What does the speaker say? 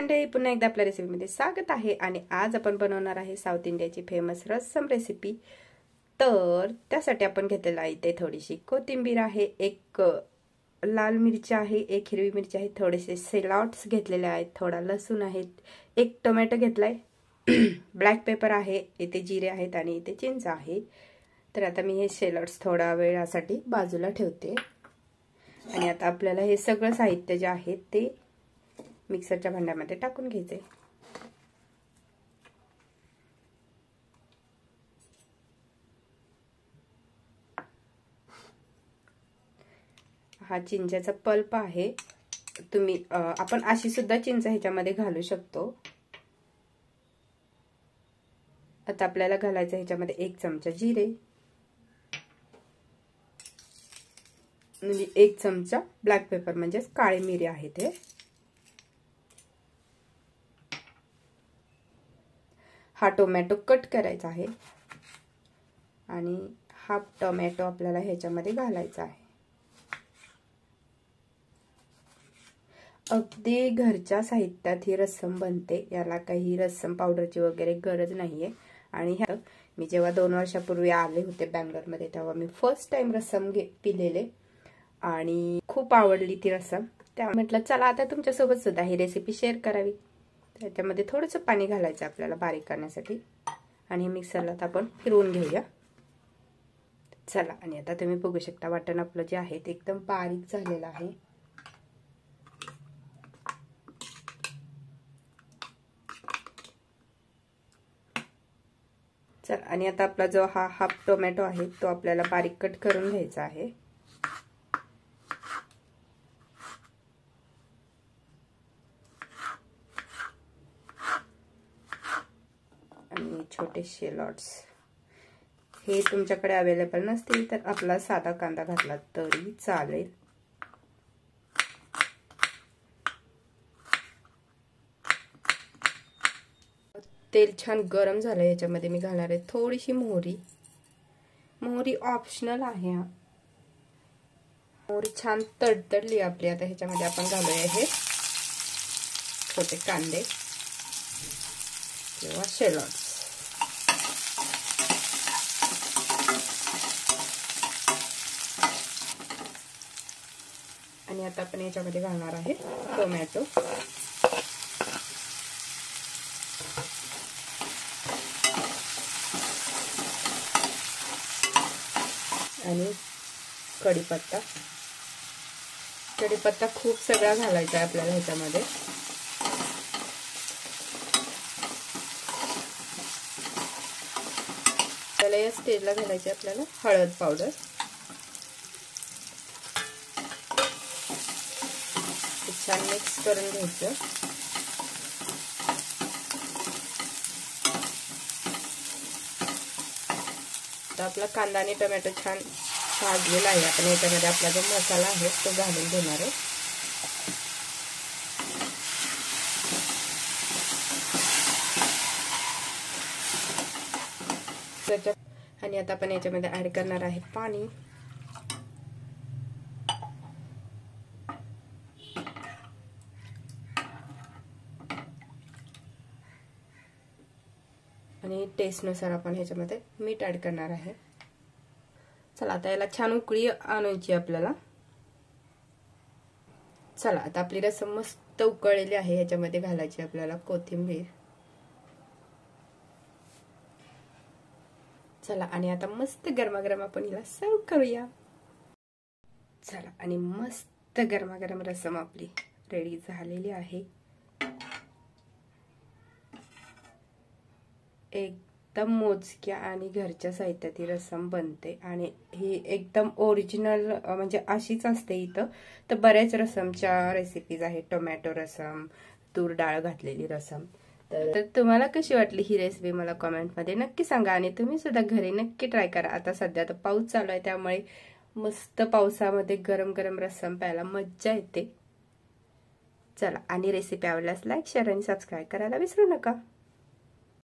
मंडळी, पुन्हा एकदा आपल्या रेसिपीमध्ये स्वागत आहे। आणि आज आपण बनवणार आहे साऊथ इंडियाची फेमस रस्सम रेसिपी। तर त्यासाठी आपण घेतलेला आहे इथे थोडीशी कोथिंबीर आहे, एक लाल मिरची आहे, एक हिरवी मिरची आहे, थोडेसे शेलॉट्स घेतलेले आहेत, थोडा लसूण आहे, एक टोमॅटो घेतलाय, ब्लॅक पेपर आहे, इथे जिरे आहेत आणि इथे चिंच आहे। तर आता मी हे शेलॉट्स थोडा वेळासाठी बाजूला ठेवते। आणि आता आपल्याला हे सगळं साहित्य जे आहे ते मिक्सरच्या भांड्यामध्ये टाकून घ्यायचे। हा चिंचेचा पल्प आहे, तुम्ही आपण अशी सुद्धा चिंच ह्याच्यामध्ये घालू शकतो। आता आपल्याला घालायचं ह्याच्यामध्ये 1 चमचा जिरे, म्हणजे 1 चमचा ब्लॅक पेपर म्हणजे काळे मिरे आहे ते। हा टोमॅटो कट करायचा आहे आणि हा टोमॅटो आपल्याला ह्याच्यामध्ये घालायचा आहे। अगदी घरच्या साहित्यात ही रस्सम बनते, याला काही रस्सम पावडरची वगैरे गरज नाहीये। आणि मी जेव्हा 2 वर्षापूर्वी आले होते बंगलोरमध्ये, तेव्हा मी फर्स्ट टाइम रस्सम पिलेले आणि खूप आवडली ती रस्सम। त्या म्हटलं चला आता तुमच्यासोबत सुद्धा ही रेसिपी शेअर करावी। त्याच्यामध्ये थोडंसं पाणी घालायचं आपल्याला बारीक करण्यासाठी आणि मिक्सरला आपण फिरवून घेऊया। चला, आणि आता तुम्ही बघू शकता वाटण आपलं जे आहे ते एकदम बारीक झालेलं आहे। चल, आणि आता आपला जो हा हाफ टोमॅटो आहे तो आपल्याला बारीक कट करून घ्यायचा आहे। आणि छोटे शेलॉट्स, हे तुमच्याकडे अवेलेबल नसतील तर आपला साधा कांदा घातला तरी चालेल। तेल छान गरम झालं, याच्यामध्ये मी घालणार आहे थोडीशी मोहरी। मोहरी ऑप्शनल आहे, मोहरी छान तडतडली आपली। आता ह्याच्यामध्ये आपण घालूया हे छोटे कांदे किंवा शेलॉट्स। आणि आता आपण याच्यामध्ये घालणार आहे टोमॅटो। आणि कढीपत्ता, कढीपत्ता खूप सगळा घालायचा आहे आपल्याला ह्याच्यामध्ये। त्याला या स्टेजला घालायची आपल्याला हळद पावडर। छान मिक्स करून घ्यायचं। तर आपला कांदा आणि टोमॅटो छान भाजलेला आहे। आपण याच्यामध्ये आपला जो मसाला आहे तो घालून घेणार आहे। आणि आता आपण याच्यामध्ये ऍड करणार आहे पाणी। आणि टेस्टनुसार आपण ह्याच्यामध्ये मीठ ऍड करणार आहे। चला, आता याला छान उकळी आणायची आपल्याला। चला, आता आपली रस्सम मस्त उकळलेली आहे, ह्याच्यामध्ये घालायची आपल्याला कोथिंबीर। चला, आणि आता मस्त गरमागरम आपण हिला सर्व करूया। चला, आणि मस्त गरमागरम रस्सम आपली रेडी झालेली आहे। एकदम मोजक्या आणि घरच्या साहित्यात ही रस्सम बनते आणि ही एकदम ओरिजिनल म्हणजे अशीच असते इथं। तर बऱ्याच रस्समच्या रेसिपीज आहेत, टोमॅटो रस्सम, तूर डाळ घातलेली रस्सम। तर तुम्हाला कशी वाटली ही रेसिपी मला कमेंटमध्ये नक्की सांगा आणि तुम्ही सुद्धा घरी नक्की ट्राय करा। आता सध्या तर पाऊस चालू आहे, त्यामुळे मस्त पावसामध्ये गरम गरम रस्सम प्यायला मज्जा येते। चला, आणि रेसिपी आवडल्यास लाईक, शेअर आणि सबस्क्राईब करायला विसरू नका।